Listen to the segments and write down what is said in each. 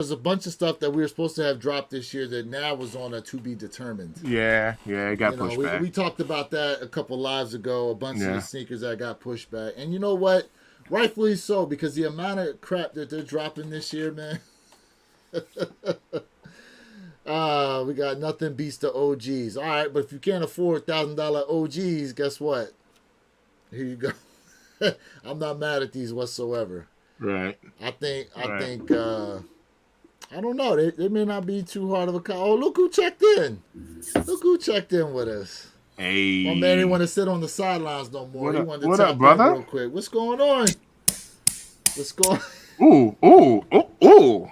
There's a bunch of stuff that we were supposed to have dropped this year that now was on a to be determined. Yeah, it got You know, pushed we, back. we talked about that a couple lives ago. A bunch of the Yeah, sneakers that got pushed back, and you know what? Rightfully so, because the amount of crap that they're dropping this year, man. We got nothing beats the OGs. All right, but if you can't afford $1,000 OGs, guess what? Here you go. I'm not mad at these whatsoever. right. I think I Right. think I don't know. They may not be too hard of a call. Oh, look who checked in. Look who checked in with us. My man didn't want Hey, to sit on the sidelines no more. what He up? wanted to What up, tap in brother? real quick. What's going on? What's going Ooh, ooh, ooh, ooh.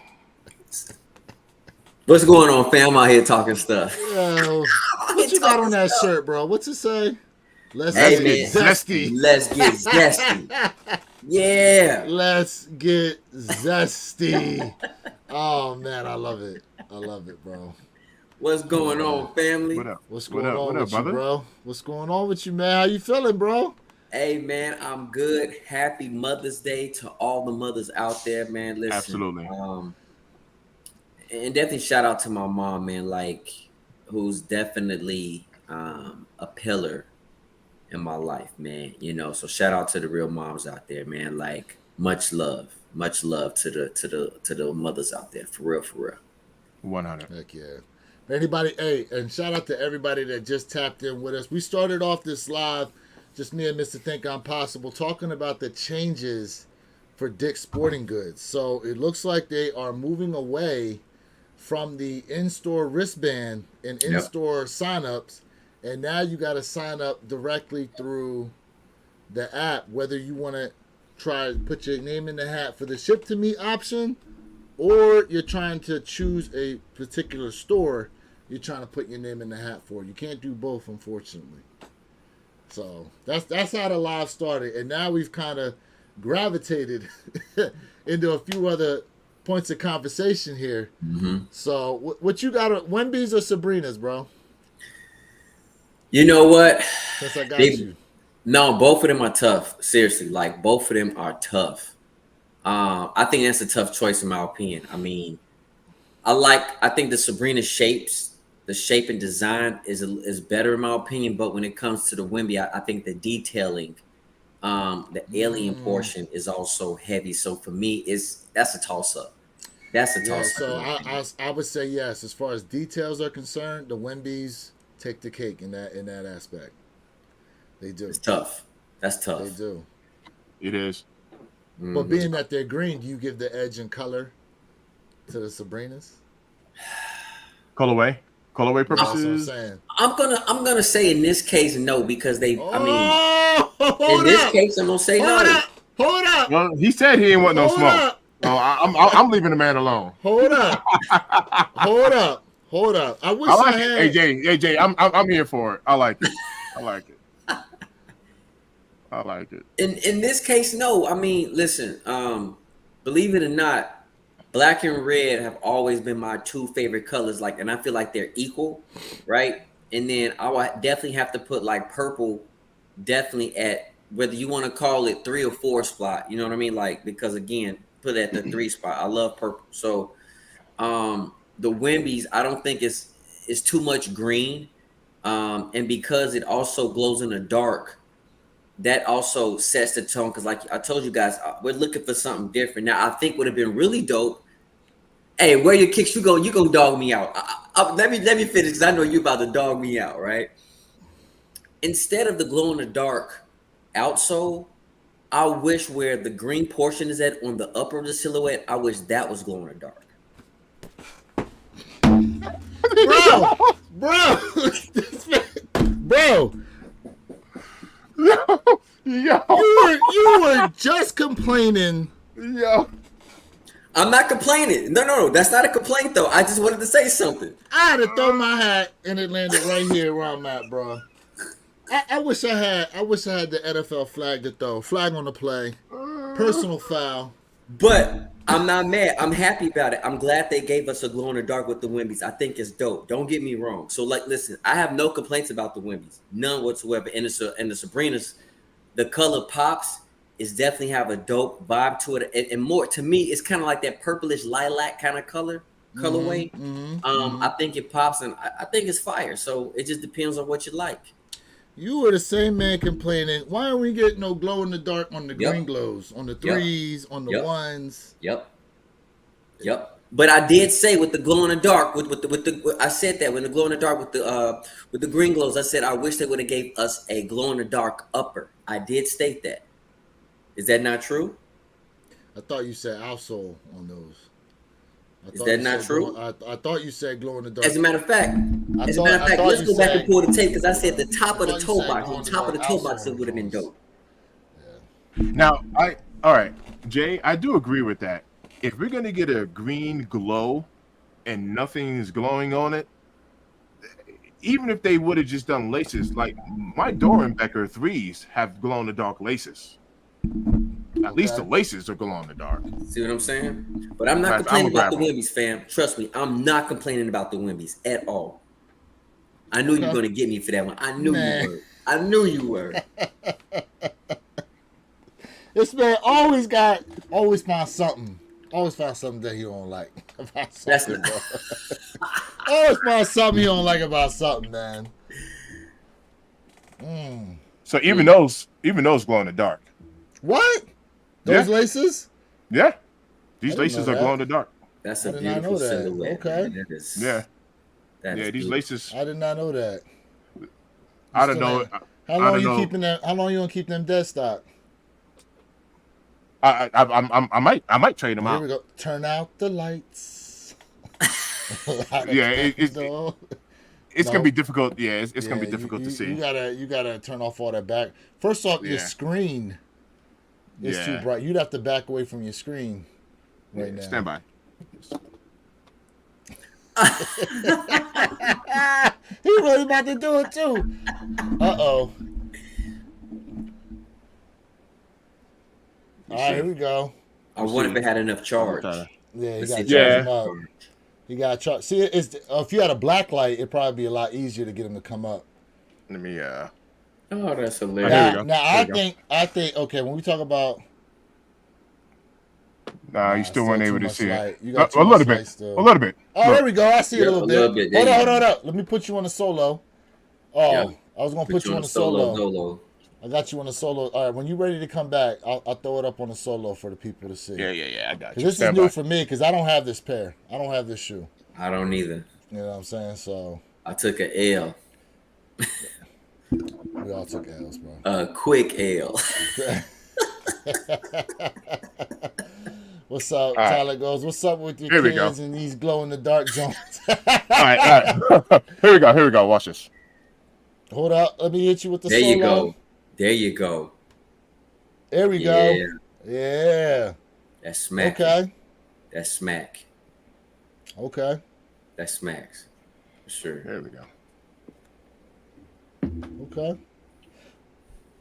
What's going on, fam? Out here talking stuff. Yo, what you got on that shirt, bro? What's it say? Let's Hey, get man. zesty. Let's get zesty. Yeah. Let's get zesty. Oh man, I love it. I love it, bro. What's going on, family? What up? What's What going up? on What with up, you, brother? bro? What's going on with you, man? How you feeling, bro? Hey, man, I'm good. Happy Mother's Day to all the mothers out there, man. Listen, Absolutely. And definitely shout out to my mom, man, like who's definitely a pillar in my life, man. You know, so shout out to the real moms out there, man. Like much love to the mothers out there, for real, for real. 100. Heck yeah. Anybody, hey, and shout out to everybody that just tapped in with us. We started off this live, just me and Mr. Think I'm Possible, talking about the changes for Dick's Sporting Goods. So it looks like they are moving away from the in-store wristband and Yep. in-store signups, and now you got to sign up directly through the app, whether you want to try to put your name in the hat for the ship to me option, or you're trying to choose a particular store you're trying to put your name in the hat for. You can't do both, unfortunately. So that's how the live started, and now we've kind of gravitated into a few other points of conversation here. Mm-hmm. So what you got? Wendy's or Sabrina's, bro? You know what? Since I got They, you. no, both of them are tough. Seriously, like both of them are tough. I think that's a tough choice in my opinion. I mean, I think the Sabrina shapes, the shape and design is better in my opinion. But when it comes to the Wimby, I think the detailing, the alien portion is also heavy. So for me, that's a toss up. That's a Yeah, toss up. so I would say yes. As far as details are concerned, the Wendy's take the cake in that aspect. They do. It's tough. That's They tough. do. It is. But being that they're green, do you give the edge in color to the Sabrinas? Colorway That's what I'm purposes. saying. I'm gonna say in this case no because they. I mean, Oh, in hold this up. case, I'm gonna say Hold no. up. Hold up. Well, he said he didn't want no Hold smoke. up. So I'm leaving the man alone. Hold up. Hold up. Hold up. I wish I I, like had. it. AJ, I'm here for it. I like it. I like it. I like it. In this case, no. I mean, listen. Believe it or not, black and red have always been my two favorite colors. Like, and I feel like they're equal, right? And then I would definitely have to put like purple, definitely at whether you want to call it 3 or 4 spot. You know what I mean? Like because again, put it at the 3 spot. I love purple. So the Wimbies, I don't think it's too much green. And because it also glows in the dark, that also sets the tone. Because like I told you guys, we're looking for something different. Now I think would have been really dope. Hey, where your kicks? You go dog me out. Let me finish because I know you about to dog me out, right? Instead of the glow in the dark outsole, I wish where the green portion is at on the upper of the silhouette, I wish that was glow in the dark. Bro. Bro. Bro. Yo, You were just complaining. yo. I'm not complaining. No. That's not a complaint though. I just wanted to say something. I had to throw my hat and it landed right here where I'm at, bro. I wish I had the NFL flag to throw. Flag on the play. Personal foul. But I'm not mad. I'm happy about it. I'm glad they gave us a glow in the dark with the Wimbies. I think it's dope. Don't get me wrong. So, like, listen, I have no complaints about the Wimbies, none whatsoever. And the Sabrinas, the color pops. it's definitely have a dope vibe to it, and more to me, it's kind of like that purplish lilac kind of colorway. I think it pops, and I think it's fire. So it just depends on what you like. You were the same man complaining. Why aren't we getting no glow in the dark on the Yep. green glows, on the Yep. threes, on the Yep. ones? Yep. But I did say with the glow in the dark, I said that when the glow in the dark with the green glows, I said I wish they would have gave us a glow in the dark upper. I did state that. Is that not true? I thought you said outsole on those. Is that not true? I thought you said glow in the dark. As a matter of fact, I let's thought go you back said- and pull the tape because I said the top I of the thought you toe said box, glow on in the top of the dark toe box, outsole it would have been joints. dope. Now, all right, Jay, I do agree with that. If we're gonna get a green glow and nothing's glowing on it, even if they would have just done laces, like my Dorenbecker threes have glow in the dark laces. At least the laces are glow in the dark. See what I'm saying? But I'm not I'm complaining gonna about the grab 'em. Wimbies, fam. Trust me, I'm not complaining about the Wimbies at all. I knew you were Okay. going to get me for that one. I knew Man. you were. I knew you were. This man always found something. Always found something that he don't like about That's something, not- bro. Always find something he don't like about something, man. So even those glow in the dark. What? Those Yeah. laces? Yeah, these didn't laces know are that. glow in the dark. That's I a did not beautiful know that. silhouette. Okay. Man. That is, Yeah, that yeah, is these beautiful. laces. I did not know that. I don't know. How I long don't you know. keeping them? How long you gonna keep them dead stock? I might trade them Here out. we go. Turn out the lights. Yeah, it's No. gonna be difficult. Yeah, it's gonna be Yeah, difficult to see. You gotta turn off all that back. First off, your Yeah. screen is too Yeah. bright. You'd have to back away from your screen right Yeah, now. stand by. He really about to do it too. Uh-oh. All right, here we go. I wonder if it had enough charge. Okay. Yeah, you Let's got to see charge Yeah. him up. You got to charge. See, if you had a black light, it'd probably be a lot easier to get him to come up. Let me. Oh, that's Here we hilarious. go. Now There we go. I think. Okay, when we talk about, Nah, you still weren't too able to much see light. it. You got too A much little light bit. still. A little bit. Oh, Look. there we go. I see it Yep, a little a little bit. bit. There Hold you on. Let me put you on a solo. Oh, Yeah. I was gonna put you on a solo. I got you on a solo. All right, when you're ready to come back, I'll throw it up on a solo for the people to see. Yeah. I got 'Cause you. this Stand is new by. for me because I don't have this pair. I don't have this shoe. I don't either. You know what I'm saying? So I took an L, we all took L's, bro. a quick L. What's up, right. Tyler goes? What's up with your Here we go. kids and these glow in the dark joints? All right. Here we go. Watch this. Hold up, let me hit you with the There solo. you go. There you go. There we Yeah. go. Yeah. That's smack. Okay. That's smack. Okay. That smacks. For sure. There we go. Okay.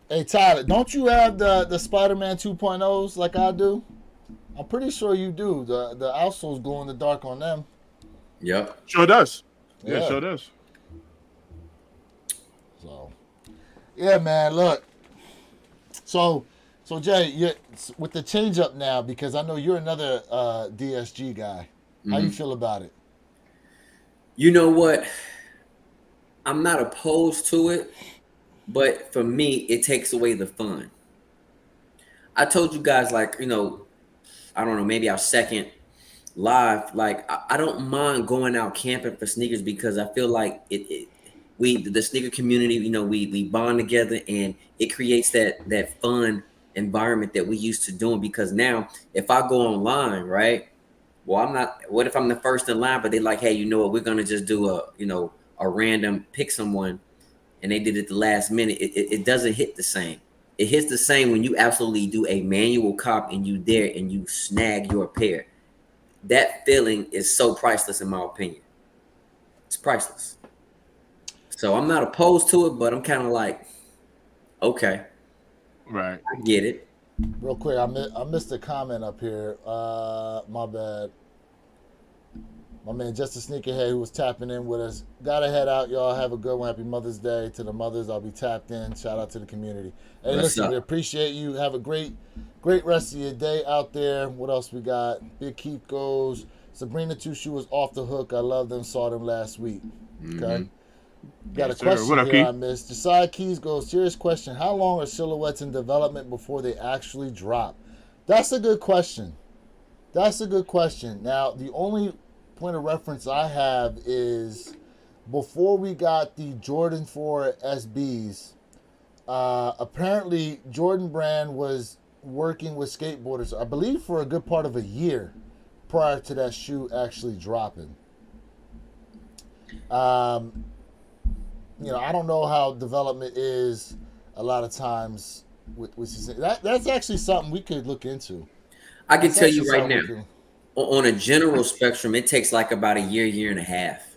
Hey Tyler, don't you have the Spider-Man 2.0s like I do? I'm pretty sure you do. The outsoles glow in the dark on them. Yep. Sure does. Yeah, Yeah. sure does. So, yeah, man. Look. So Jay, with the change up now, because I know you're another DSG guy. How you feel about it? You know what? I'm not opposed to it, but for me, it takes away the fun. I told you guys, like, I don't know, maybe our second live, like, I don't mind going out camping for sneakers because I feel like the sneaker community, we bond together and it creates that fun environment that we used to doing. Because now, if I go online, right? Well, what if I'm the first in line, but they're like, hey, you know what? We're going to just do a random pick someone, and they did it the last minute. It doesn't hit the same. It hits the same when you absolutely do a manual cop and you there and you snag your pair. That feeling is so priceless in my opinion. It's priceless. So I'm not opposed to it, but I'm kind of like, okay, Right. I get it. Real quick, I missed a comment up here. My bad. My man, Just a Sneakerhead, who was tapping in with us. Gotta head out, y'all. Have a good one. Happy Mother's Day to the mothers. I'll be tapped in. Shout out to the community. Hey, What's listen, up? we appreciate you. Have a great rest of your day out there. What else we got? Big Keith goes. Sabrina Two Shoe was off the hook. I love them. Saw them last week. Okay. Got Yes, a sir. question What up, here Keith? I missed. Josiah Keys goes, serious question. How long are silhouettes in development before they actually drop? That's a good question. That's a good question. Now, the only point of reference I have is before we got the Jordan 4 SBs, apparently Jordan Brand was working with skateboarders, I believe, for a good part of a year prior to that shoe actually dropping. I don't know how development is a lot of times with that's actually something we could look into. I can That's tell you actually right something now, we could- on a general spectrum, it takes like about a year and a half,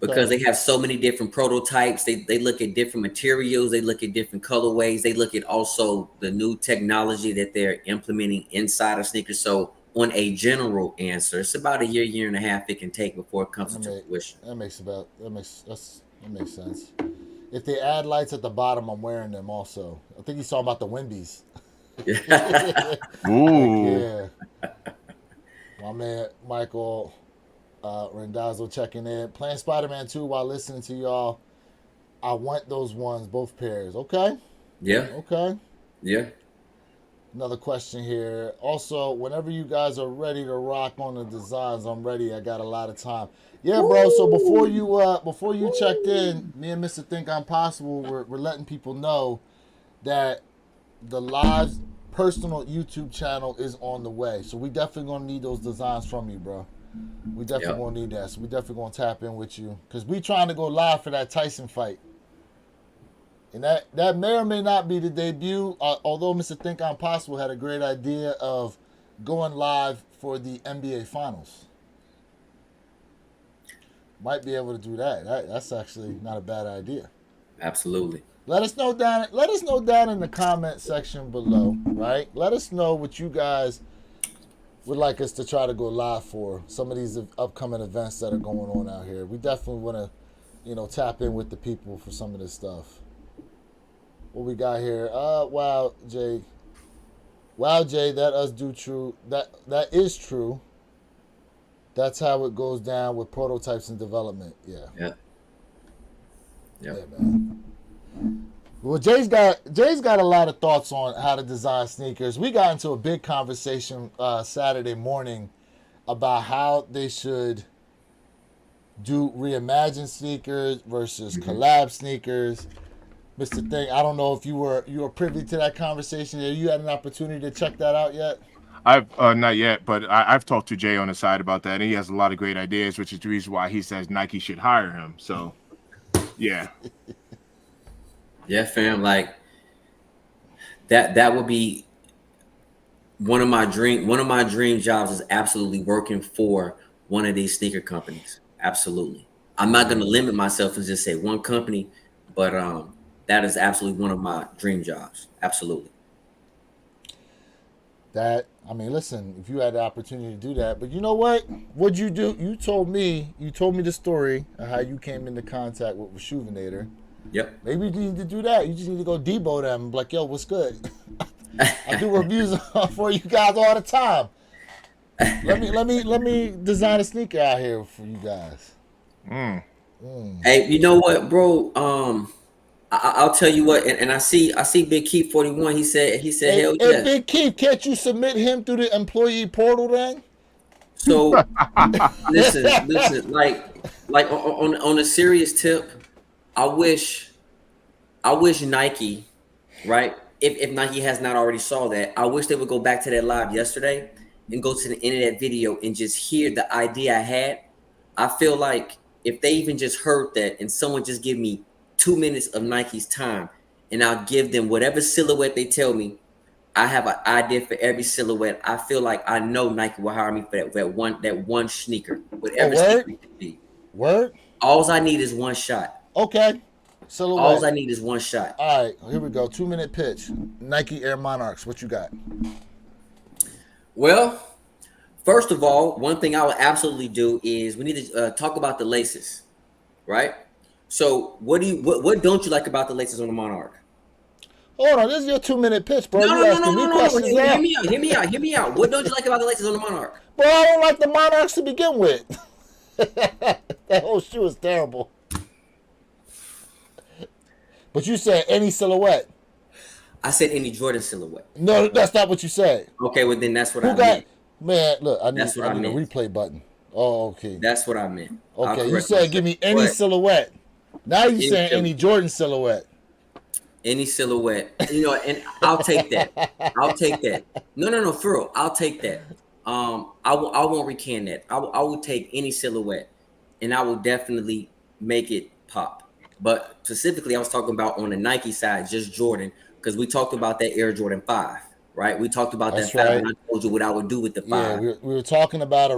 because they have so many different prototypes. They look at different materials, they look at different colorways, they look at also the new technology that they're implementing inside of sneakers. So on a general answer, it's about a year and a half it can take before it comes into fruition. That makes sense. If they add lights at the bottom, I'm wearing them also. I think he's talking about the Wimbies. Ooh. Yeah. My man Michael Rendazzo checking in. Playing Spider-Man 2 while listening to y'all. I want those ones, both pairs. Okay? Yeah. Okay. Yeah. Another question here. Also, whenever you guys are ready to rock on the designs, I'm ready. I got a lot of time. Yeah, bro. So before you checked in, me and Mr. Think I'm Possible, we're letting people know that the live personal YouTube channel is on the way. So we definitely gonna need those designs from you, bro. We definitely gonna need that. So we definitely gonna tap in with you because we trying to go live for that Tyson fight. And that may or may not be the debut, although Mr. Think I'm Possible had a great idea of going live for the NBA Finals. Might be able to do that. That's actually not a bad idea. Absolutely. Let us know down in the comment section below, right? Let us know what you guys would like us to try to go live for. Some of these upcoming events that are going on out here. We definitely want to, tap in with the people for some of this stuff. What we got here? Wow, Jay, that us do true. That is true. That's how it goes down with prototypes and development. Yeah, man. Well, Jay's got a lot of thoughts on how to design sneakers. We got into a big conversation Saturday morning about how they should do reimagined sneakers versus collab sneakers. Mr. Thing, I don't know if you were privy to that conversation. Have you had an opportunity to check that out yet? I've not yet, but I've talked to Jay on the side about that, and he has a lot of great ideas, which is the reason why he says Nike should hire him. So, yeah. Yeah, fam. Like that would be one of my dream jobs is absolutely working for one of these sneaker companies. Absolutely. I'm not going to limit myself and just say one company, but that is absolutely one of my dream jobs. Absolutely. Listen, if you had the opportunity to do that, but you know what? What'd you do? You told me the story of how you came into contact with Reshoevnator. Yep. Maybe you need to do that. You just need to go debo them and be like, yo, what's good? I do reviews for you guys all the time. Let me design a sneaker out here for you guys. Hey, you know what, bro? I'll tell you what, and I see Big Keith 41. He said hell yeah. Hey, Big Keith, can't you submit him through the employee portal then? So listen, like on a serious tip, I wish Nike, right? If Nike has not already saw that, I wish they would go back to that live yesterday and go to the end of that video and just hear the idea I had. I feel like if they even just heard that and someone just give me 2 minutes of Nike's time and I'll give them whatever silhouette they tell me, I have an idea for every silhouette. I feel like I know Nike will hire me for that one sneaker, whatever sneaker it could be. Word? All I need is one shot. Okay. Silhouette. All I need is one shot. All right, here we go. 2-minute pitch. Nike Air Monarchs. What you got? Well, First of all, one thing I would absolutely do is we need to talk about the laces, right? So what don't you like about the laces on the Monarch? Hold on, this is your 2-minute pitch, bro. No, You no, no, no, asking me no, no, no. questions Hear, now? hear me out. Hear me out. Hear me out. What don't you like about the laces on the Monarch? Bro, I don't like the Monarchs to begin with. That whole shoe is terrible. But you said any silhouette. I said any Jordan silhouette. No, that's not what you said. Okay, well then that's what Who I got? meant. Man, look, I That's need what I a meant. replay button. Oh, okay. That's what I meant. I'll Okay, you correct said myself. give me any But silhouette. Now you Any saying silhouette. any Jordan silhouette. any silhouette, and I'll take that. I'll take that. No, for real, I'll take that. I won't recant that. I will take any silhouette, and I will definitely make it pop. But specifically, I was talking about on the Nike side, just Jordan, because we talked about that Air Jordan 5, right? We talked about That's that 5, right. and I told you what I would do with the 5. Yeah, we were talking about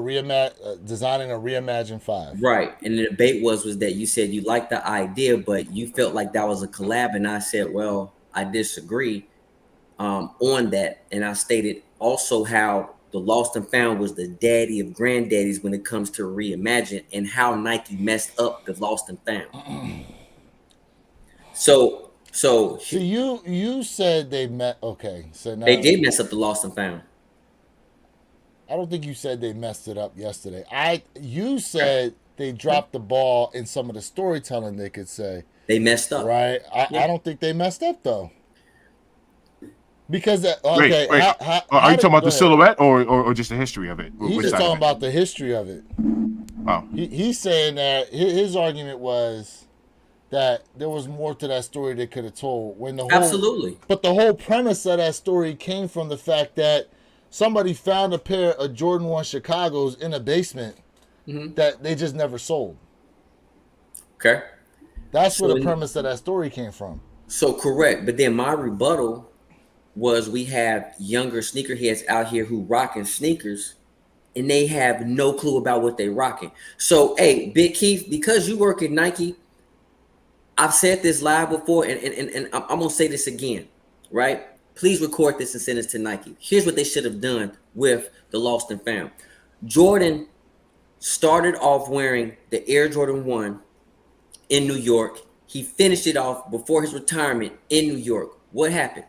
designing a reimagined 5. Right. And the debate was that you said you liked the idea, but you felt like that was a collab. And I said, well, I disagree on that. And I stated also how the Lost and Found was the daddy of granddaddies when it comes to reimagine, and how Nike messed up the Lost and Found. So you said they met. Okay, so now they did mess up the Lost and Found. I don't think you said they messed it up yesterday. You said they dropped the ball in some of the storytelling. They could say They messed up. right. Yeah. I don't think they messed up though. Because okay, Wait. Are you talking about the silhouette or just the history of it? He's Which just side of talking it? about the history of it. Oh, He's saying that his argument was that there was more to that story they could have told. When the whole, Absolutely. But the whole premise of that story came from the fact that somebody found a pair of Jordan 1 Chicago's in a basement that they just never sold. Okay. That's So where the premise of that story came from. So correct. But then my rebuttal was we have younger sneakerheads out here who rocking sneakers and they have no clue about what they rocking. So, hey, Big Keith, because you work at Nike, I've said this live before, and I'm going to say this again, right? Please record this and send this to Nike. Here's what they should have done with the Lost and Found. Jordan started off wearing the Air Jordan 1 in New York. He finished it off before his retirement in New York. What happened?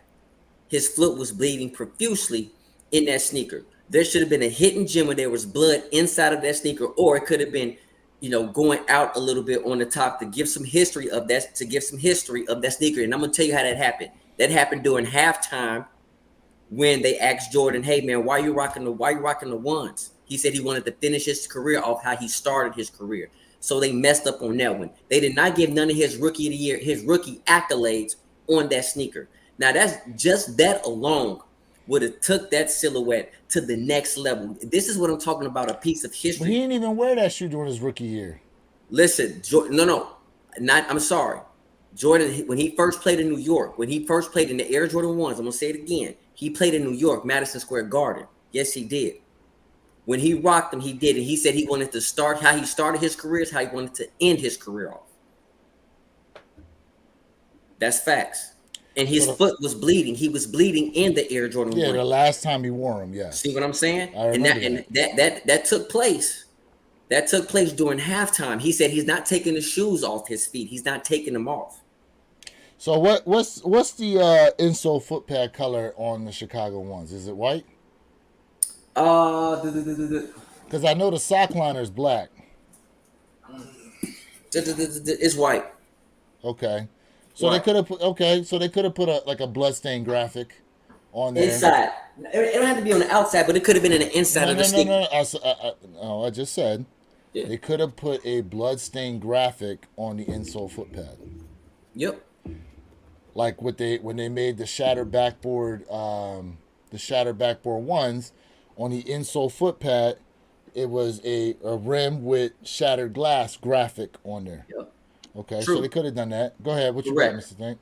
His foot was bleeding profusely in that sneaker. There should have been a hidden gem where there was blood inside of that sneaker, or it could have been, going out a little bit on the top to give some history of that, sneaker. And I'm gonna tell you how that happened. That happened during halftime when they asked Jordan, "Hey man, why you rocking the ones?" He said he wanted to finish his career off how he started his career. So they messed up on that one. They did not give none of his rookie of the year, his rookie accolades on that sneaker. Now that's just that alone would have took that silhouette to the next level. This is what I'm talking about, a piece of But history. he didn't even wear that shoe during his rookie year. Listen, I'm sorry. Jordan, when he first played in New York, when he first played in the Air Jordan 1s, I'm going to say it again. He played in New York, Madison Square Garden. Yes, he did. When he rocked them, he did. And he said he wanted to start, how he started his career is how he wanted to end his career off. That's facts. And his foot was bleeding. He was bleeding in the Air Jordan 1. The last time he wore them, yes. See what I'm saying? I And remember that took place. That took place during halftime. He said he's not taking the shoes off his feet. He's not taking them off. So what's the insole foot pad color on the Chicago ones? Is it white? Because I know the sock liner is black. It's white. Okay. So White. they could have put a bloodstained graphic on there. Inside. It don't have to be on the outside, but it could have been in the inside of the sneaker. No. I just said they could have put a bloodstained graphic on the insole foot pad. Yep. Like when they made the shattered backboard ones on the insole foot pad, it was a rim with shattered glass graphic on there. Yep. Okay, True. so they could have done that. Go ahead. What you Correct. got, Mr. Think?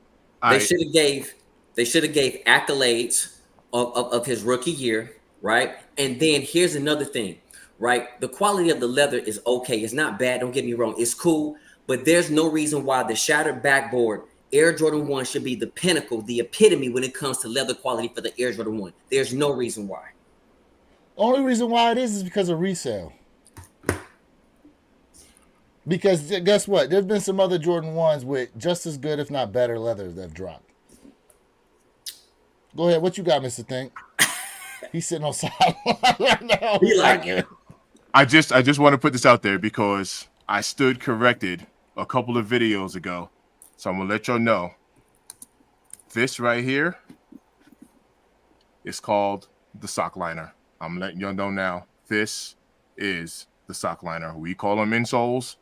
They should have gave accolades of his rookie year, right? And then here's another thing, right? The quality of the leather is okay. It's not bad. Don't get me wrong. It's cool, but there's no reason why the shattered backboard Air Jordan 1 should be the pinnacle, the epitome when it comes to leather quality for the Air Jordan 1. There's no reason why. Only reason why it is because of resale. Because guess what? There's been some other Jordan 1s with just as good, if not better, leathers that have dropped. Go ahead. What you got, Mr. Think? He's sitting on sideline right now. He like it. I just want to put this out there because I stood corrected a couple of videos ago. So I'm gonna let y'all know. This right here is called the sock liner. I'm letting y'all know now. This is the sock liner. We call them insoles.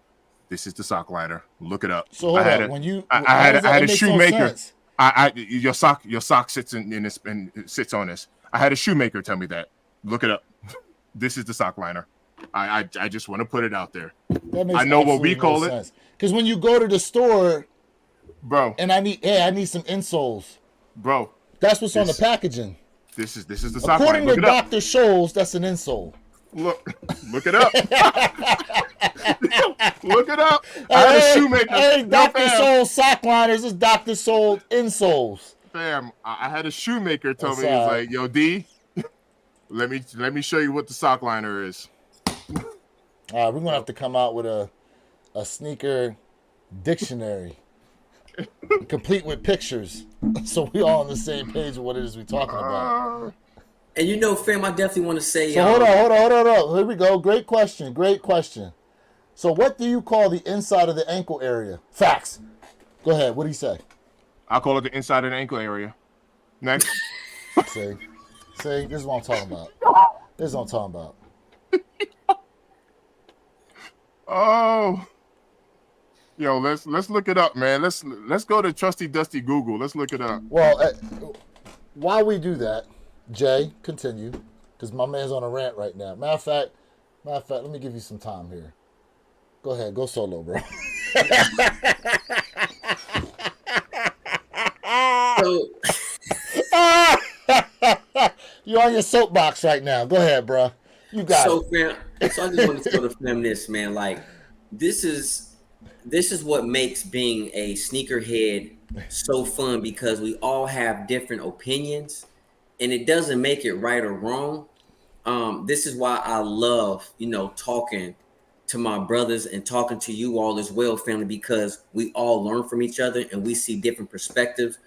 This is the sock liner. Look it up. So hold on. I had a shoemaker. Your sock sits in this and sits on this. I had a shoemaker tell me that. Look it up. This is the sock liner. I just want to put it out there. I know what we call it. Because when you go to the store, bro, and I need some insoles, bro. That's what's on the packaging. This is the sock liner. According to Dr. Scholl's, that's an insole. Look it up. Look it up. I had a shoemaker. Hey, Dr. Scholl's sock liners is Dr. Scholl insoles. Fam, I had a shoemaker tell me, he was like, yo, D, let me show you what the sock liner is. All right, we're gonna have to come out with a sneaker dictionary, complete with pictures, so we all on the same page of what it is we're talking about. And fam, I definitely want to say. So hold on. Here we go. Great question. So what do you call the inside of the ankle area? Facts. Go ahead. What do you say? I call it the inside of the ankle area. Next. See, this is what I'm talking about. Oh, yo, let's look it up, man. Let's go to trusty dusty Google. Let's look it up. Well, while we do that, Jay, continue, because my man's on a rant right now. Matter of fact, let me give you some time here. Go ahead, go solo, bro. So, you're on your soapbox right now. Go ahead, bro. You got it. Fam, so I just want to tell the fam this, man. Like, this is what makes being a sneakerhead so fun, because we all have different opinions, and it doesn't make it right or wrong. This is why I love, talking to my brothers and talking to you all as well, family, because we all learn from each other and we see different perspectives.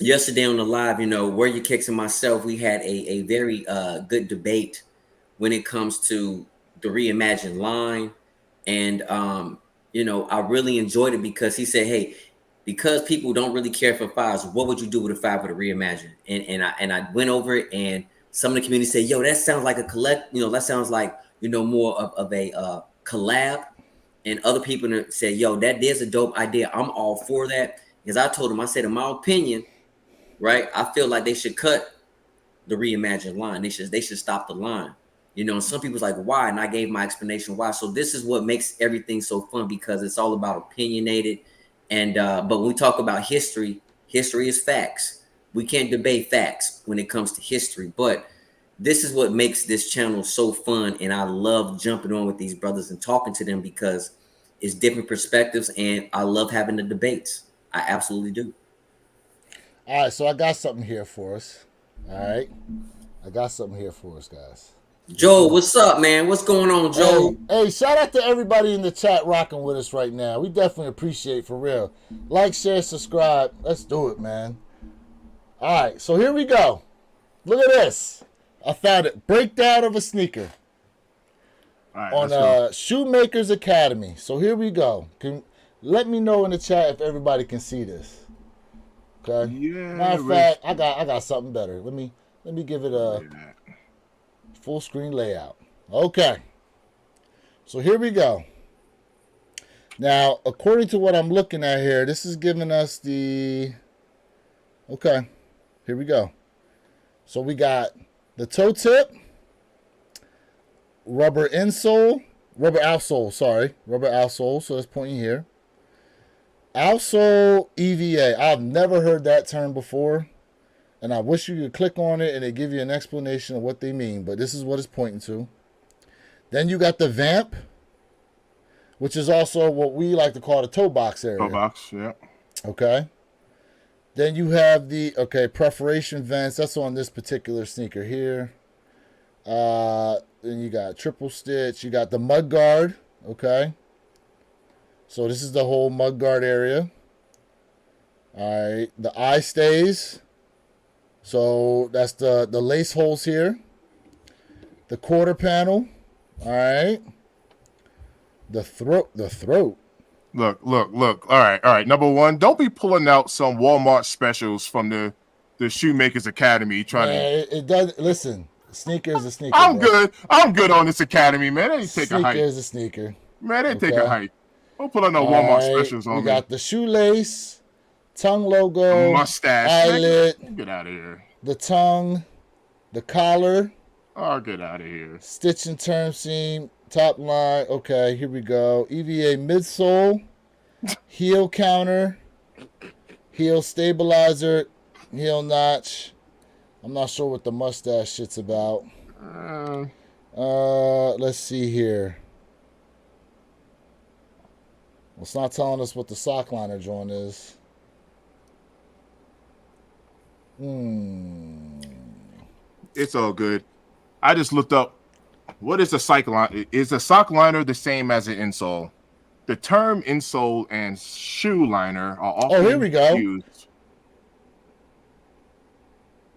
Yesterday on the live, Where You Kicks and myself, we had a very good debate when it comes to the reimagined line. And, I really enjoyed it because he said, hey, because people don't really care for fives, what would you do with a five with a reimagine? And I went over it, and some of the community said, yo, that sounds like a collect, that sounds like, more of a collab. And other people said, yo, that is a dope idea. I'm all for that. Because I told him, I said, in my opinion, right, I feel like they should cut the reimagined line. They should stop the line. And some people's like, why? And I gave my explanation why. So this is what makes everything so fun, because it's all about opinionated. And but when we talk about history is facts. We can't debate facts when it comes to history. But this is what makes this channel so fun. And I love jumping on with these brothers and talking to them, because it's different perspectives, and I love having the debates. I absolutely do. All right, so I got something here for us. All right, I got something here for us, guys. Joe, what's up, man? What's going on, Joe? Hey, shout out to everybody in the chat rocking with us right now. We definitely appreciate, for real. Like, share, subscribe. Let's do it, man. All right, so here we go. Look at this. I found it. Breakdown of a sneaker. All right, on Shoemakers Academy. So here we go. Let me know in the chat if everybody can see this. Okay. Yeah. Matter of fact, I got something better. Let me give it a full screen layout. Okay. So here we go. Now, according to what I'm looking at here, this is giving us the. Okay. Here we go. So we got the toe tip, rubber outsole, so it's pointing here. Outsole EVA. I've never heard that term before, and I wish you could click on it and it give you an explanation of what they mean, but this is what it's pointing to. Then you got the vamp, which is also what we like to call the toe box area. Toe box, yeah. Okay. Then you have the, perforation vents. That's on this particular sneaker here. Then you got triple stitch. You got the mud guard. Okay. So this is the whole mud guard area. All right. The eye stays. So that's the lace holes here. The quarter panel. All right. The throat. Look. All right. Number one, don't be pulling out some Walmart specials from the Shoemakers Academy trying to. It does. Listen, sneaker is a sneaker. I'm bro. good. I'm good on this academy, man. They ain't take a Sneaker hike. is a sneaker. Man, they take a Okay. hike. Don't pull out no All Walmart right, specials on we me. got the shoelace, tongue logo, Mustache. eyelid, Man, get out of here. the tongue, the collar, Oh, get out of here. stitch and turn seam, top line. Okay, here we go. EVA midsole, heel counter, heel stabilizer, heel notch. I'm not sure what the mustache shit's about. Let's see here. Well, it's not telling us what the sock liner joint is. It's all good. I just looked up what is a sock liner. Is a sock liner the same as an insole? The term insole and shoe liner are often here we go. used.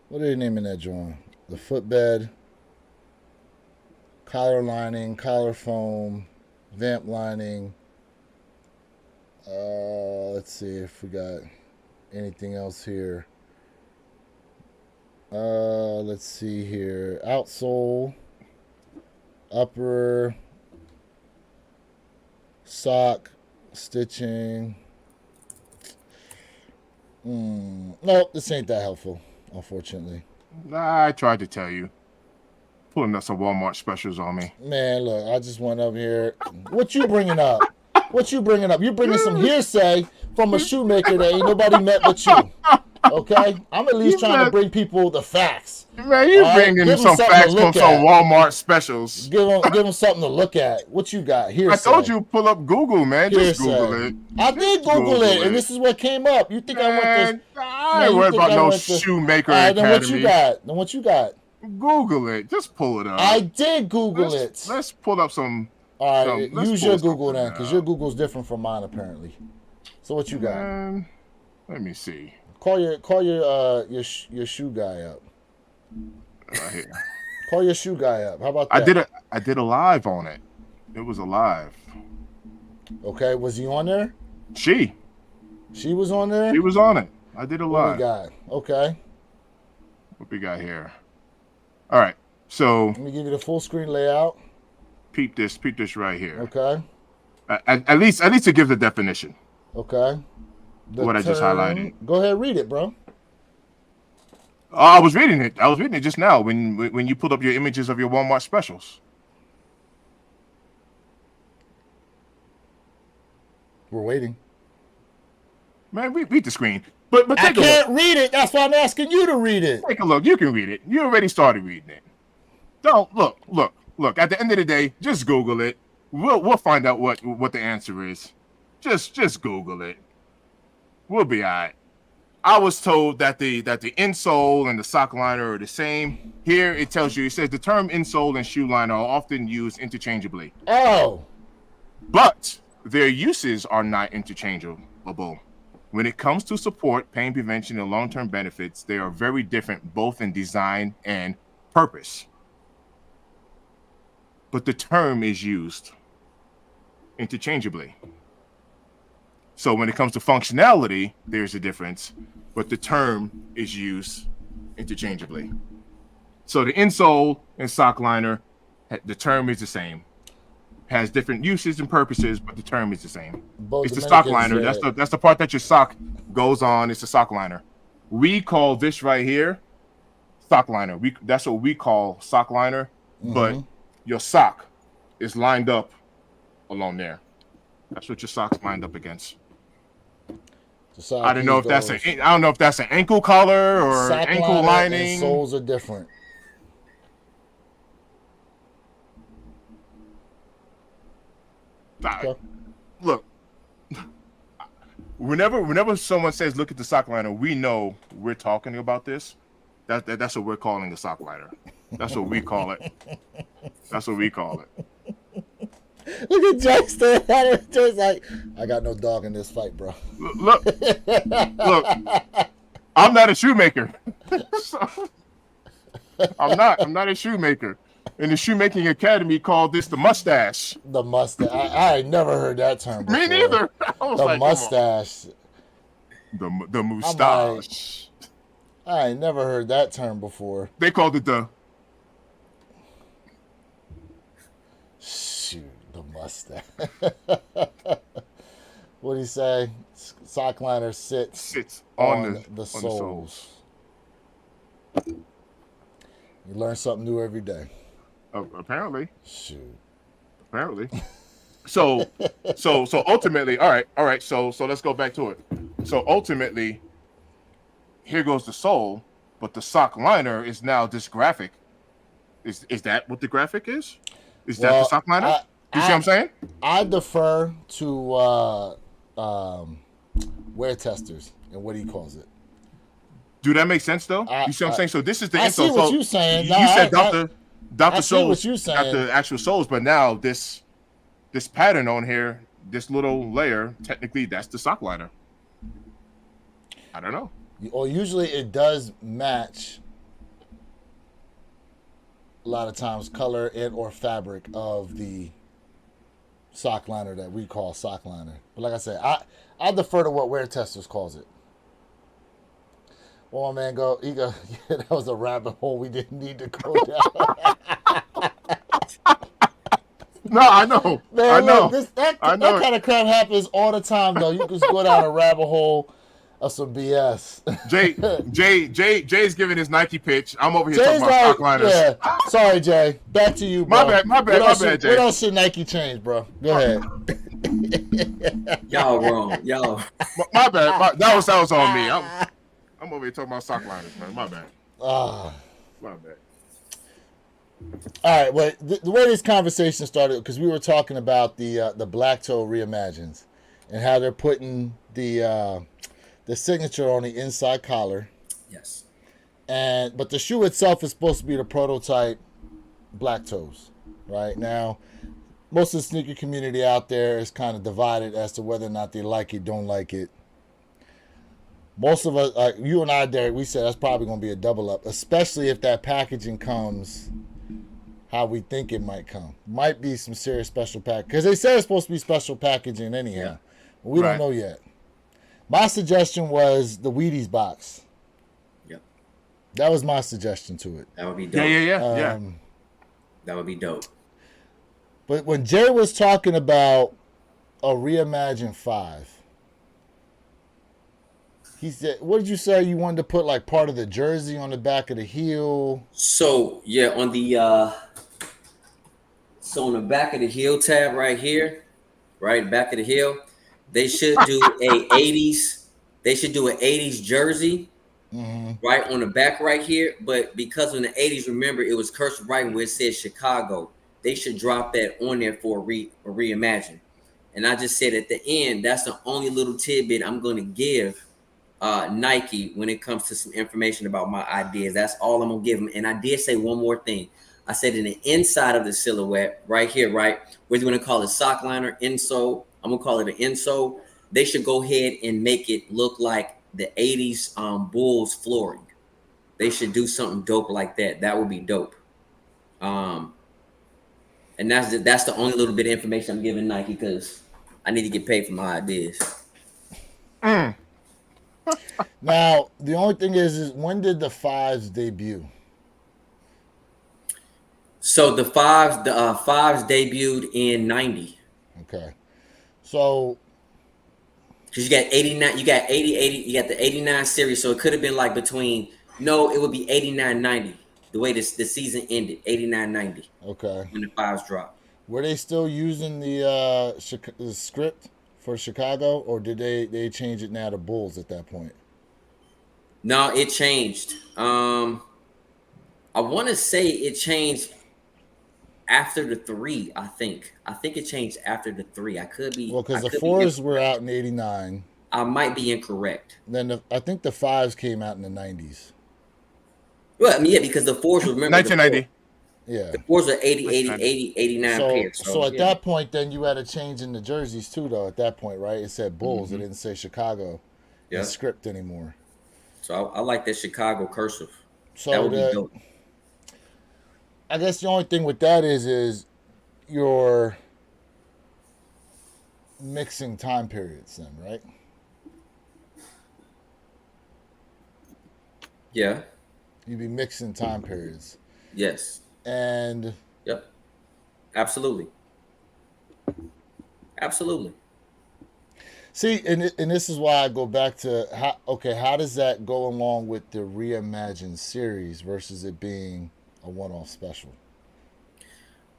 What are they naming that joint? The footbed, collar lining, collar foam, vamp lining. Let's see if we got anything else here. Let's see here. Outsole, upper, sock, stitching. Nope, this ain't that helpful, unfortunately. I tried to tell you. Pulling up some Walmart specials on me. Man, look, I just went up here. What you bringing up? What you bringing up? You bringing some hearsay from a shoemaker that ain't nobody met but you. Okay? I'm at least trying to bring people the facts. Man, you All right, bringing give 'em some something to facts from look some at. Walmart specials. Give them something to look at. What you got? Hearsay. I told you pull up Google, man. Just Hearsay. Google it. I did Google it, and this is what came up. You think I went Man, to... I ain't worried about no shoemaker All right, then what academy. you got? Then what you got? Google it. Just pull it up. I did Google it. Let's pull up some. All right, let's use pull your something Google then, because out. your Google's different from mine apparently. So what you got? Let me see. Call your shoe guy up. Right here. Call your shoe guy up. How about that? I did a live on it. It was a live. Okay, was he on there? She was on there. was on it. I did a What we live. got? Okay, What we got here? All right. So let me give you the full screen layout. peep this right here. Okay, At least to give the definition. okay. What I just highlighted. Go ahead, read it, bro. Oh, I was reading it. Just now when you pulled up your images of your Walmart specials. We're waiting. Man, read the screen. But I take a can't look. read it. That's why I'm asking you to read it. Take a look. You can read it. You already started reading it. Don't look. At the end of the day, just Google it. We'll find out what the answer is. Just Google it. We'll be all right. I was told that the insole and the sock liner are the same. Here it tells you, it says the term insole and shoe liner are often used interchangeably, Oh, but their uses are not interchangeable. When it comes to support, pain prevention, and long-term benefits, they are very different both in design and purpose. But the term is used interchangeably. So when it comes to functionality, there's a difference, but the term is used interchangeably. So the insole and sock liner, the term is the same. Has different uses and purposes, but the term is the same. both It's the sock Dominicans liner. said- That's the part that your sock goes on. It's the sock liner. We call this right here sock liner. That's what we call sock liner, but your sock is lined up along there. That's what your sock's lined up against. So I don't know if that's an ankle collar or sock ankle liner lining. and soles are different. Okay. Look, whenever someone says look at the sock liner, we know we're talking about this. That's what we're calling the sock liner. That's what we call it. That's what we call it. Look at Jay standing at it, just like, I got no dog in this fight, bro. Look, look. I'm not a shoemaker. So, I'm not a shoemaker. In the shoemaking academy, called this the mustache. The mustache. I ain't never heard that term before. Me neither. I was The like, mustache. the mustache. I ain't never heard that term before. They called it the. Shoot, the mustache. What do you say? Sockliner sits on the on soles. You learn something new every day. Apparently. Shoot. Apparently. So ultimately, all right. So let's go back to it. So ultimately, here goes the sole, but the sock liner is now this graphic. Is that what the graphic is? Is that the sock liner? You see what I'm saying? I defer to wear testers and what he calls it. Do that make sense though? You see what I'm saying? So this is the I insole. see what So you're saying. You said Dr. I see what Soles you're got saying. the actual soles, but now this pattern on here, this little layer, technically that's the sock liner. I don't know. Or usually it does match a lot of times color and or fabric of the sock liner that we call sock liner. But like I said, I defer to what wear testers calls it. Well, man, yeah, that was a rabbit hole we didn't need to go down. No, I know. Man, I know. Look, that I know. kind of crap happens all the time, though. You can just go down a rabbit hole of some BS. Jay's giving his Nike pitch. I'm over here Jay's talking about sock liners. Yeah. Sorry, Jay. Back to you, bro. My bad, Jay. What else should Nike change, bro? Go ahead. Y'all wrong. Y'all. My bad. That was on me. I'm over here talking about sock liners, man. My bad. My bad. All right. Well, the way this conversation started, because we were talking about the Black Toe reimagines and how they're putting the signature on the inside collar. Yes. But the shoe itself is supposed to be the prototype Black Toes. Right now, most of the sneaker community out there is kind of divided as to whether or not they like it, don't like it. Most of us, you and I, Derek, we said that's probably going to be a double up, especially if that packaging comes how we think it might come. Might be some serious special pack, because they said it's supposed to be special packaging anyhow. Yeah. But we Right. don't know yet. My suggestion was the Wheaties box. Yep. That was my suggestion to it. That would be dope. Yeah. That would be dope. But when Jay was talking about a reimagined 5, he said, what did you say? You wanted to put like part of the jersey on the back of the heel? So yeah, on the back of the heel tab right here, right back of the heel, they should do a 80s. They should do an 80s jersey, right on the back right here. But because in the 80s, remember it was cursed right where it said Chicago. They should drop that on there for a reimagine. And I just said at the end, that's the only little tidbit I'm going to give Nike when it comes to some information about my ideas. That's all I'm gonna give them. And I did say one more thing. I said in the inside of the silhouette, right here, right, we're gonna call it sock liner insole. I'm gonna call it an insole. They should go ahead and make it look like the 80s Bulls flooring. They should do something dope like that. That would be dope. And that's the only little bit of information I'm giving Nike, because I need to get paid for my ideas. Now, the only thing is when did the 5s debut? So the fives debuted in 90. Okay. So, because you got 89, you got 80, you got the 89 series. So it could have been like between, no, it would be 89, 90. The way the season ended, 89, 90. Okay. When the 5s dropped. Were they still using the script for Chicago, or did they change it now to Bulls at that point? No, it changed. I want to say it changed after the 3. I think it changed after the 3. I could be. Well, because the 4s were out in '89. I might be incorrect. Then I think the 5s came out in the '90s. Well, I mean, yeah, because the fours, remember, 1990. Yeah. the fours are 80, 80, 1990. 80, 89 So pairs. so at yeah. that point, then you had a change in the jerseys too, though. At that point, right? It said Bulls. It Mhm. didn't say Chicago in Yeah. script anymore. So I like that Chicago cursive. That So would be dope. I guess the only thing with that is you're mixing time periods, then, right? Yeah. You'd be mixing time periods, Yes. and Yep. Absolutely. Absolutely. see, and this is why I go back to how does that go along with the reimagined series versus it being a one-off special?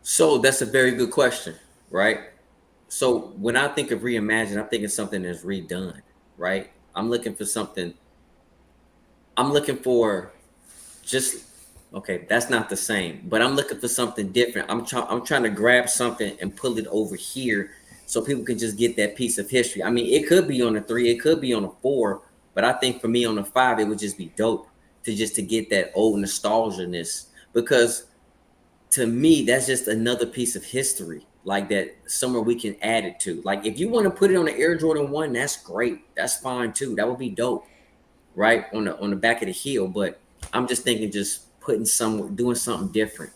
So that's a very good question, right? So when I think of reimagine, I'm thinking something that's redone, right? I'm looking for something. I'm looking for just okay. That's not the same, but I'm looking for something different. I'm trying to grab something and pull it over here so people can just get that piece of history. I mean, it could be on a 3, it could be on a 4, but I think for me on a 5, it would just be dope to get that old nostalgia-ness because to me, that's just another piece of history, like that somewhere we can add it to. Like if you want to put it on the Air Jordan 1, that's great. That's fine too. That would be dope, right? On the back of the heel. But I'm just thinking just putting doing something different,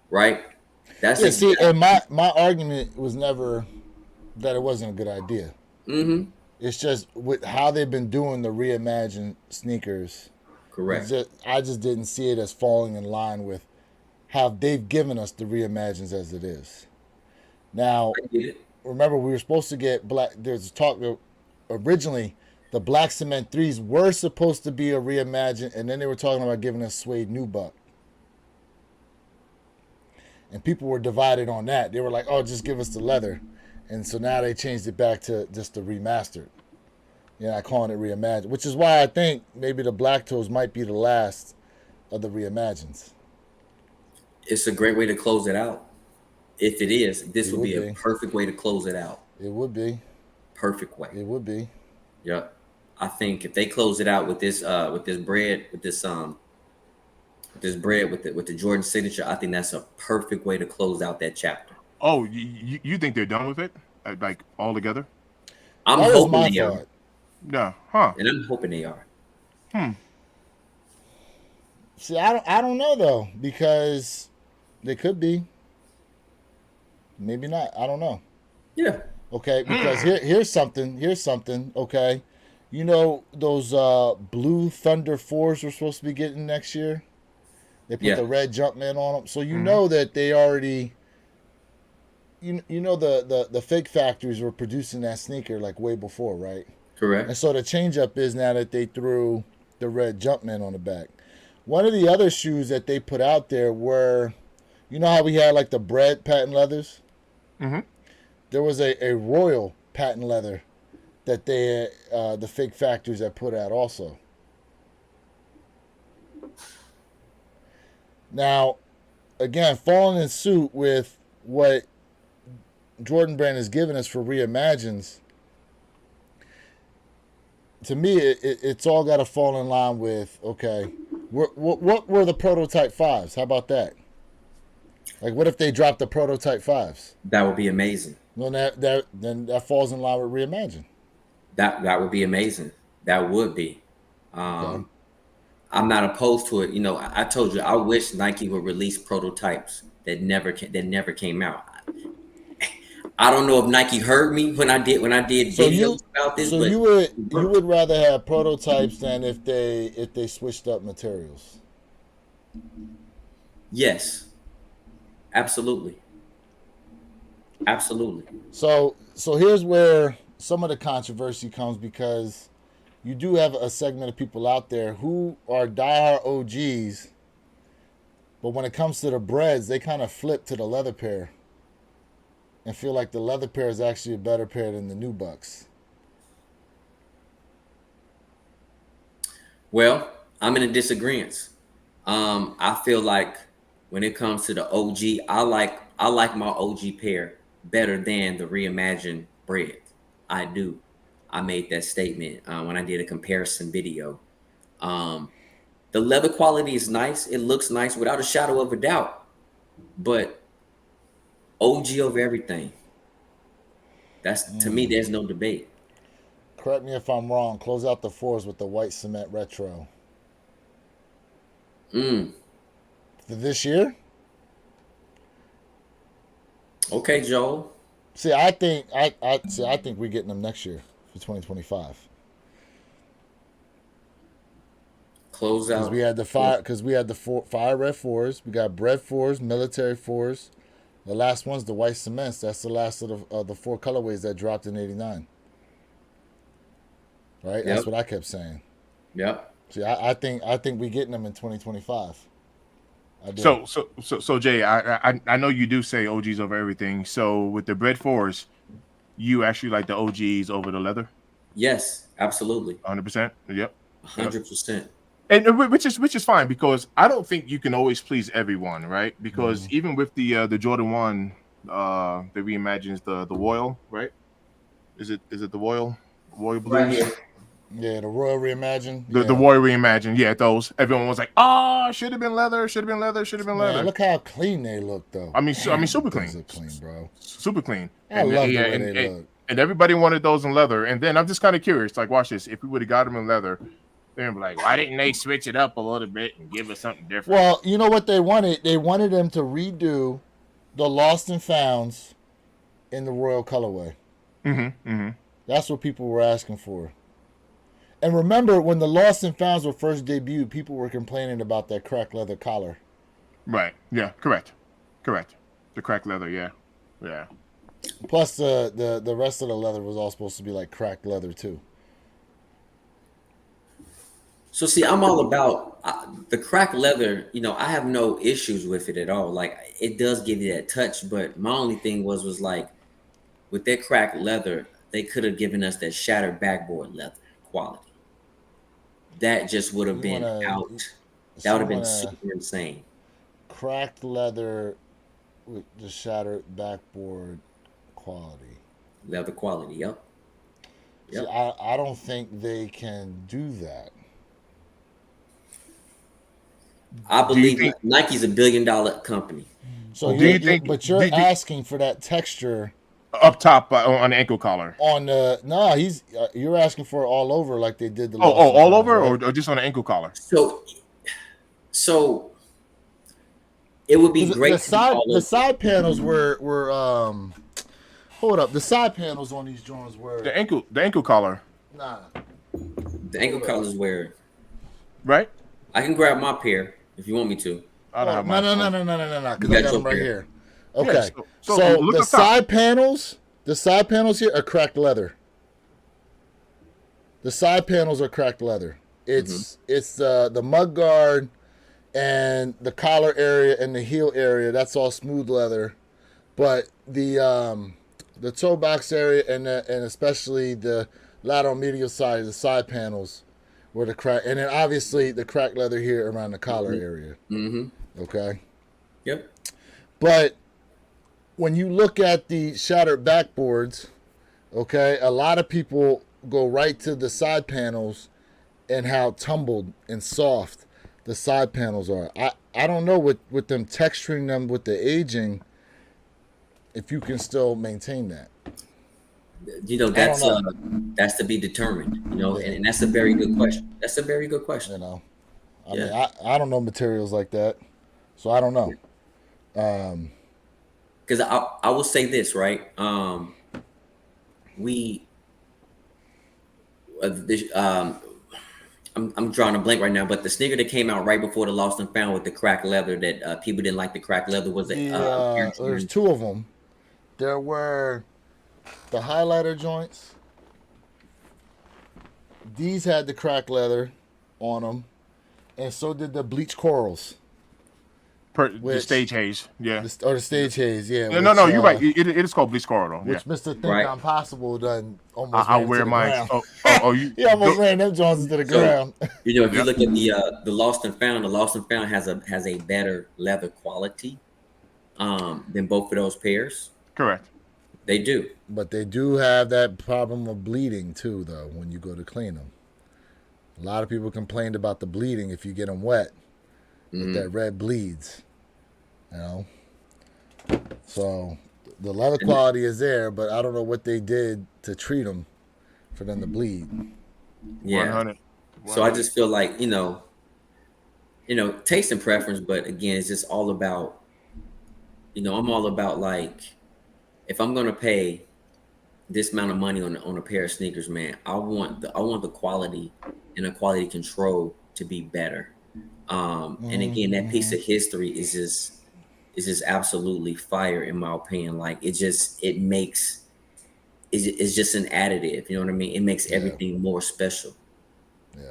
right? That's Yeah. just See, and my argument was never that it wasn't a good idea. mm-hmm. It's just with how they've been doing the reimagined sneakers. Correct. I just didn't see it as falling in line with how they've given us the reimagines as it is. Now, I get it. remember we were supposed to get black. There's talk that originally the black cement threes were supposed to be a reimagine, and then they were talking about giving us suede nubuck, and people were divided on that. They were like, "Oh, just give us the leather," and so now they changed it back to just the remastered. Calling it reimagined, which is why I think maybe the black toes might be the last of the reimagines. It's a great way to close it out. If it is, this It would would be a be. perfect way to close it out. It would be. Perfect way. It would be. Yeah. I think if they close it out with this bread, this bread with the Jordan signature, I think that's a perfect way to close out that chapter. Oh, you think they're done with it? Like all together? I'm That was hoping my they thought. are, No. Huh. and I'm hoping they are. See, I don't know though because they could be, maybe not. I don't know. Yeah. Okay, because here's something. Here's something. Okay, those blue Thunder 4s we're supposed to be getting next year. They put Yeah. the red Jumpman on them, so you know that they already. The fake factories were producing that sneaker like way before, right? Correct. And so the change up is now that they threw the red Jumpman on the back. One of the other shoes that they put out there were, how we had like the bread patent leathers? Mm-hmm. There was a royal patent leather that the fake factories had put out also. Now, again, falling in suit with what Jordan Brand has given us for reimagines, to me, it's all got to fall in line with, okay, what were the prototype 5s? How about that? Like, what if they dropped the prototype 5s? That would be amazing. Well, then that falls in line with reimagine. That would be amazing. That would be. Okay. I'm not opposed to it. I told you I wish Nike would release prototypes that never came out. I don't know if Nike heard me when I did videos about this. So but you would rather have prototypes than if they switched up materials. Yes, absolutely. So here's where some of the controversy comes, because you do have a segment of people out there who are diehard OGs, but when it comes to the breads, they kind of flip to the leather pair and feel like the leather pair is actually a better pair than the nubucks. Well, I'm in a disagreement. I feel like when it comes to the OG, I like my OG pair better than the reimagined bread. I do. I made that statement when I did a comparison video. The The leather quality is nice. It looks nice without a shadow of a doubt. But OG over everything. That's to me. There's no debate. Correct me if I'm wrong. Close out the fours with the white cement retro. Mm. For this year? Okay, Joel. See, I think we're getting them next year for 2025. Close Because out. we had the fire red fours, we got bread fours, military fours. The last one's the white cements. That's the last of the four colorways that dropped in '89. Right? Yep. That's what I kept saying. Yep. See, I think we're getting them in 2025. I do. So Jay, I know you do say OGs over everything. So with the bread fours, you actually like the OGs over the leather? Yes, absolutely. 100%. Yep. 100%. And which is fine, because I don't think you can always please everyone, right? Because even with the Jordan 1 that reimagines the Royal, right? Is it the Royal Blues? Right here. Yeah, the Royal Reimagined. The Royal Reimagined, yeah, those. Everyone was like, "Oh, should have been leather, should have been leather, should have been leather." Man, look how clean they look, though. I mean, super clean. Those are clean, bro. Super clean. I love the way they look. And everybody wanted those in leather. And then I'm just kind of curious, like, watch this. If we would have got them in leather, they'd be like, why didn't they switch it up a little bit and give us something different? Well, you know what they wanted? They wanted them to redo the Lost and Founds in the Royal colorway. That's what people were asking for. And remember, when the Lost and Founds were first debuted, people were complaining about that cracked leather collar. Right. Yeah. Correct. The cracked leather. Yeah. Yeah. Plus, the rest of the leather was all supposed to be like cracked leather too. So see, I'm all about the cracked leather. You know, I have no issues with it at all. Like, it does give you that touch, but my only thing was like, with that cracked leather, they could have given us that shattered backboard leather quality. That just would have been out. That would have been super insane. Cracked leather with the shattered backboard quality. Leather quality, yep. See, I don't think they can do that. I believe Nike's $1 billion company. So you're asking for that texture up top on the ankle collar. You're asking for it all over like they did the. All over, right? or just on the ankle collar. So it would be great. The side panels were hold up. The side panels on these joints were the ankle collar. Nah. The ankle collars were right. I can grab my pair if you want me to. No. Because I got them right here. Okay. Yeah, so the side panels, here are cracked leather. The side panels are cracked leather. It's the mud guard and the collar area and the heel area. That's all smooth leather, but the toe box area and especially the lateral medial side of the side panels were the crack, and then obviously the cracked leather here around the collar area. Okay. Yep. But when you look at the shattered backboards, okay, a lot of people go right to the side panels and how tumbled and soft the side panels are. I don't know with them texturing them with the aging, if you can still maintain that. You know, that's to be determined, you know, and that's a very good question. That's a very good question. You know, I mean, I don't know materials like that, so I don't know. Because I will say this, right? I'm drawing a blank right now, but the sneaker that came out right before the Lost and Found with the cracked leather that people didn't like the cracked leather was there's two of them. There were the highlighter joints. These had the cracked leather on them, and so did the bleach corals. The stage haze, yeah. The stage haze, yeah. No, you're right. It is called bleach coral, which Mr. Think I'm Possible done almost. I'll wear mine. He almost ran them joints into the ground. You know, if you look at the Lost and Found, the Lost and Found has a better leather quality than both of those pairs. Correct. They do. But they do have that problem of bleeding too, though, when you go to clean them. A lot of people complained about the bleeding if you get them wet. Mhm. That red bleeds. You know. So the leather quality is there, but I don't know what they did to treat them for them to bleed. Yeah. 100. So I just feel like, taste and preference, but again, it's just all about, I'm all about like, if I'm gonna pay this amount of money on a pair of sneakers, man, I want the quality and the quality control to be better. And again, that piece of history is just absolutely fire in my opinion. Like it makes it's just an additive. You know what I mean? It makes Yeah. everything more special. Yeah.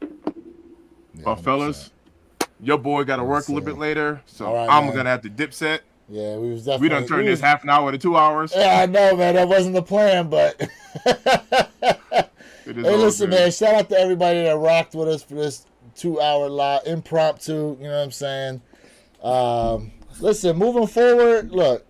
Yeah, Well, 100%. fellas, your boy got to work a little bit Insane. later, so All right, I'm man. gonna have to dip set. Yeah, we was definitely. We done turned this half an hour to 2 hours. Yeah, I know, man. That wasn't the plan, but. It is Hey, all listen, good. man. Shout out to everybody that rocked with us for this 2 hour live impromptu. You know what I'm saying? Listen, moving forward, look,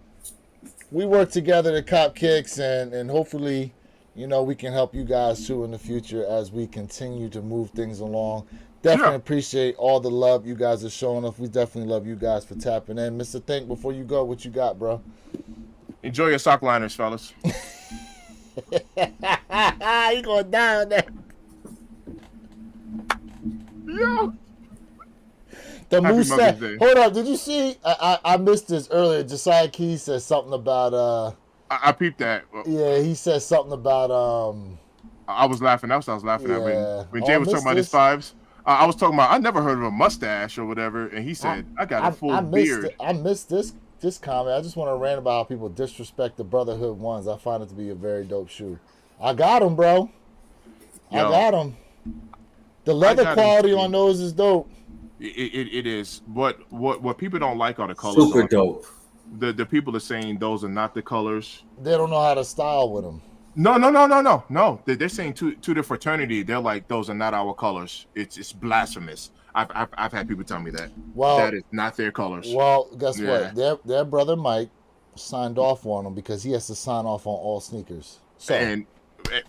we work together to cop kicks, and hopefully, we can help you guys too in the future as we continue to move things along. Definitely Yeah. appreciate all the love you guys are showing us. We definitely love you guys for tapping in. Mr. Think, before you go, what you got, bro? Enjoy your sock liners, fellas. You gonna die on that. Yo. The Happy Moose. Mother's Day. Hold up, did you see? I missed this earlier. Josiah Keys said something about I peeped that. yeah, he said something about I was laughing. That's what I was laughing at Yeah. when Oh, Jay I was talking missed about his this. fives. I was talking about I never heard of a mustache or whatever, and he said I got a full beard. I missed this comment. I just want to rant about how people disrespect the Brotherhood ones. I find it to be a very dope shoe. I got them, bro. Yo, I got them. The leather got 'em quality too. on those is dope. It is. What people don't like are the colors. Super on it. dope. The people are saying those are not the colors. They don't know how to style with them. No. They're saying to the fraternity, they're like, those are not our colors. It's blasphemous. I've had people tell me that. Well, That is not their colors. Well, guess Yeah. what? Their brother Mike signed off on them because he has to sign off on all sneakers. So And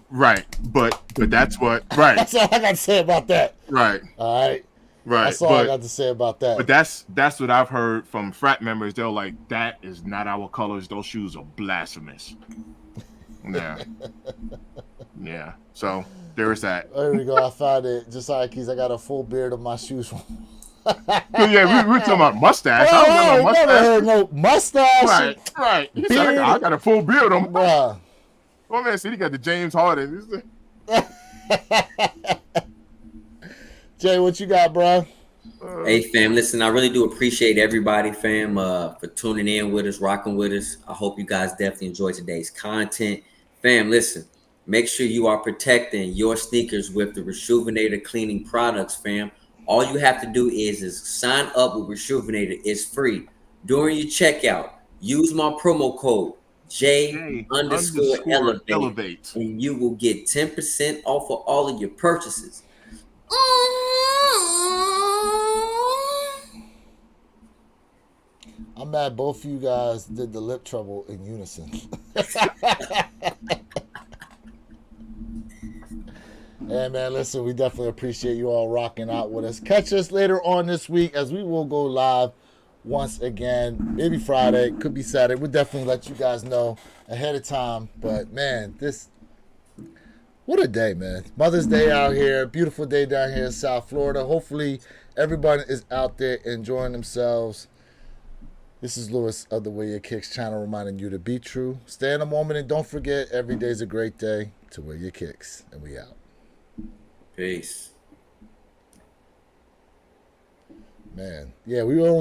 right, but that's what right, that's all I got to say about that. right, All right. right. That's all I But got to say about that. but that's what I've heard from frat members. They're like, that is not our colors. Those shoes are blasphemous. Yeah, yeah. So there is that. There we go. I found it. Josiah Keys, I got a full beard of my shoes. Yeah, we're talking about mustache. I don't got no Oh, mustache. never heard no mustache. Right. He said, Beard. I got a full beard on. Bruh. Oh man, see, he got the James Harden. Jay, what you got, bro? Hey fam, listen, I really do appreciate everybody, fam, for tuning in with us, rocking with us. I hope you guys definitely enjoyed today's content. Fam, listen, make sure you are protecting your sneakers with the Reshoevn8r cleaning products, fam. All you have to do is sign up with Reshoevn8r. It's free. During your checkout, use my promo code J_elevate, and you will get 10% off of all of your purchases. I'm mad both of you guys did the lip trouble in unison. Yeah, man, listen, we definitely appreciate you all rocking out with us. Catch us later on this week as we will go live once again. Maybe Friday, could be Saturday. We'll definitely let you guys know ahead of time. But, man, what a day, man. Mother's Day out here. Beautiful day down here in South Florida. Hopefully, everybody is out there enjoying themselves. This is Lewis of the Wear Your Kicks channel reminding you to be true. Stay in the moment and don't forget, every day's a great day to wear your kicks. And we out. Peace. Man. Yeah, we only